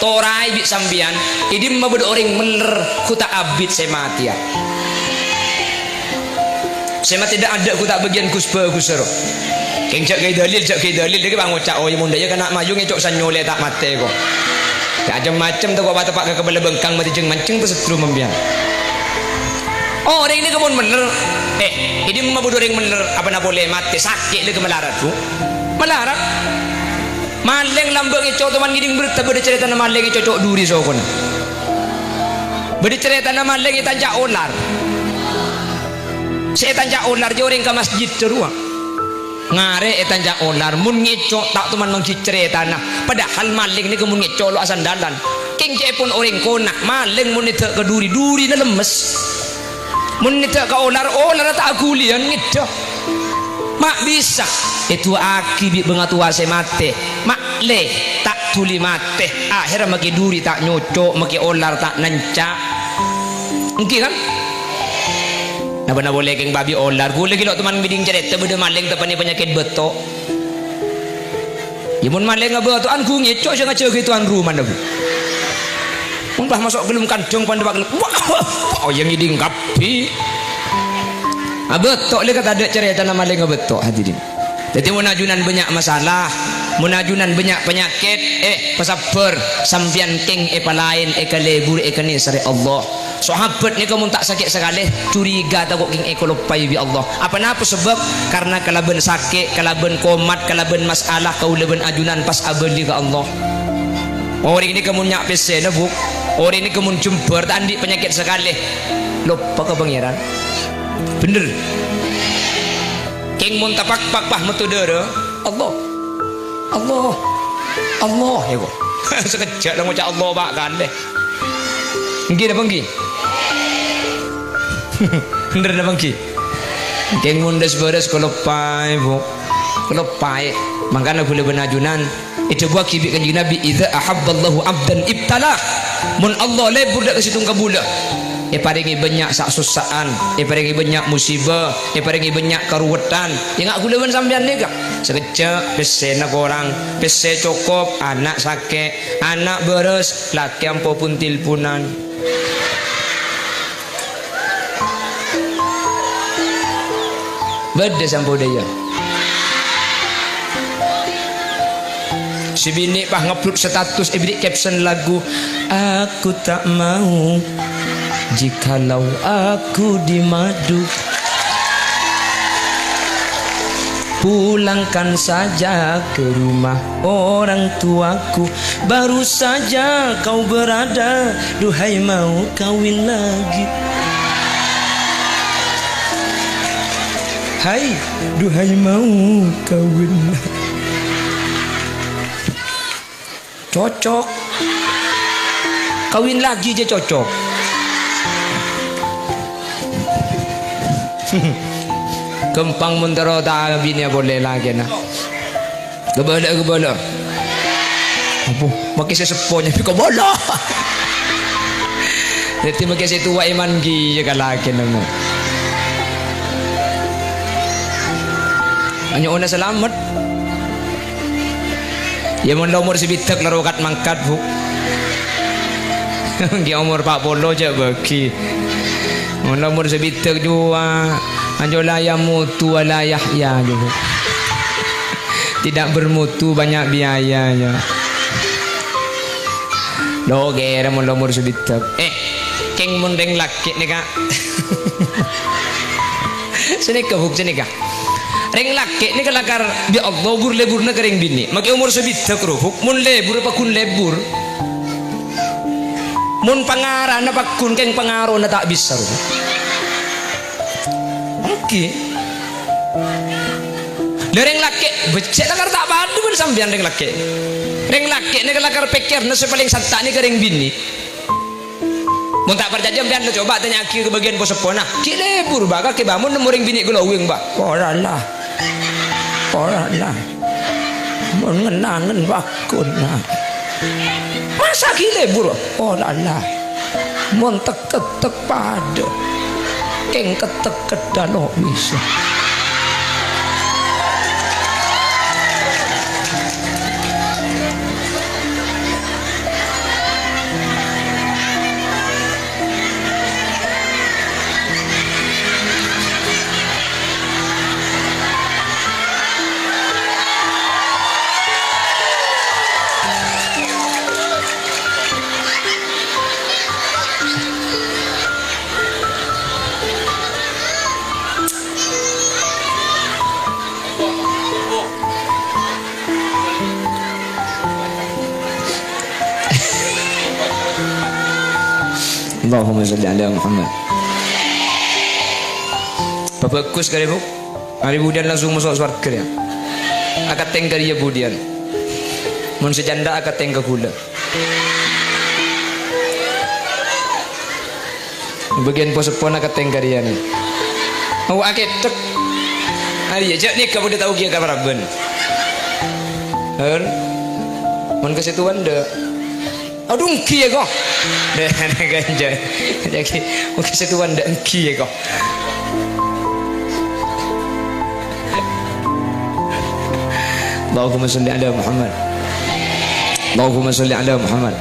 torai bik sambian idim mabud orang meler kuta abid saya mati ya saya mati tidak ada kuta bagian kuspa kusero keng cak gay dalil dia bang ucap oh munda ya kena maju ngecok sanyole tak mati kok macam-macam tu kau bata pak ke kebala bengkang mati jeng mancing pesetru membiang oh orang ini kemun meler idim mabud orang meler apa nak boleh mati sakit dia kemelarat bu melarat maleng lambang itu teman giding berita bercerita nama maleng itu cocok duri sokon bercerita nama maleng itu tanja olar saya tanja olar je orang ke masjid cerua ngare tanja olar mun ngecok tak teman mengcerita nah padahal maleng ni kemun ngecok lo asandalan king pun orang konak maleng mun itu ke duri na lemes mun itu ke olar tak kulian ngedah mak bisa itu akibat bengatua saya mati mak le tak tuli mati akhirnya maki duri tak nyocok maki olar tak nancak mungkin kan nah benar boleh keng babi olar boleh gila teman biding cerita beda maleng tepani penyakit betok ya mun maleng ngabeto anku ngecok saya ngecok gituan rumah dah bu umpah masuk gelum kandung pada bak oh yang ngiding kapi betok le kata ada cerita nama maleng ngabeto hadirin. Jadi munajunan banyak masalah, munajunan banyak penyakit, pasabar sampian king palain kalebur kani sare Allah. Sahabat ni kamu tak sakit sekali, curiga takut king lupai bi Allah. Apa napa sebab? Karena kalaban sakit, kalaban komat, kalaban masalah kau leben ajunan pas abadi ke Allah. Orang ini kamu nyak pesen bu, orang ini kamu jumper tandi penyakit sekali, lupa ke pangeran. Bener. King mun tapak pak metu dere Allah ya kok sekejap dah ngucap Allah pak kan deh nggih dah pengki bener dah pengki king mun des-beres kelopai bu kelopai makanya boleh benajunan itu buat kibik kanjeng Nabi idza ahabballahu abdan ibtala mun Allah lebur dak kasitung kabula paringi banyak sak susaan paringi banyak musibah paringi banyak karuwetan ya ngak kuleban sampean nika sekejap pesen orang pesen cukup anak sakit anak beres laki ampo pun tilpunan beda sampo daya si bini pah ngupload status beri caption lagu aku tak mau jikalau aku di madu pulangkan saja ke rumah orang tuaku baru saja kau berada duhai mau kawin lagi hai duhai mau kawin cocok kawin lagi aja cocok Kempang muntero tak bini boleh lagi nah. Kebala. Apa? Makin sesepuhnya tapi kebala. Jadi makin setua iman gi ya lagi namo. Hanya ona selamat. Ya mun umur sebitak larokat mangkat bu. Gi umur 40 je bagi. Mun umur sebitak jua. Anjola ya mutu wala yahya juga. Tidak bermutu banyak biayanya. Lo kira mun umur sebitak. Keng mun deng laki ni kak. Sini ke buk sini kak. Reng laki ni kelakar bi Allah lebur na kering bini. Maki umur sebitak ruhuk mun lebur apa kun lebur. Mun pangaran apa kun keng pangaro na tak bisa ruhuk. Dereng laki becek lakar tak padu pun sambian reng laki ni lakar pikir nasi paling santak ni kering bini mun tak percaya sambian lo coba tanya aki ke bagian posepona ki lebur baka ke bangun nemu ring bini glowing ba orang lah mun ngenangan bakun nah masa ki lebur orang lah mun tek pada keng ketek kedalo bisa Allahumma salli ala Muhammad. Bagus kali bu. Hari budian langsung masuk surga ya. Akat tenggar ya budian. Mun sejanda akat tenggar gula. Bagian posepon akat tenggar ya nih. Mau aket tek. Hari aja nih kamu udah tahu kia kabar ben. Kan? Mun kesituan deh. Aduh kia kok. Deh ganja. Jadi mun kesituan deh kia kok. Allahumma salli ala Muhammad. Allahumma salli ala Muhammad.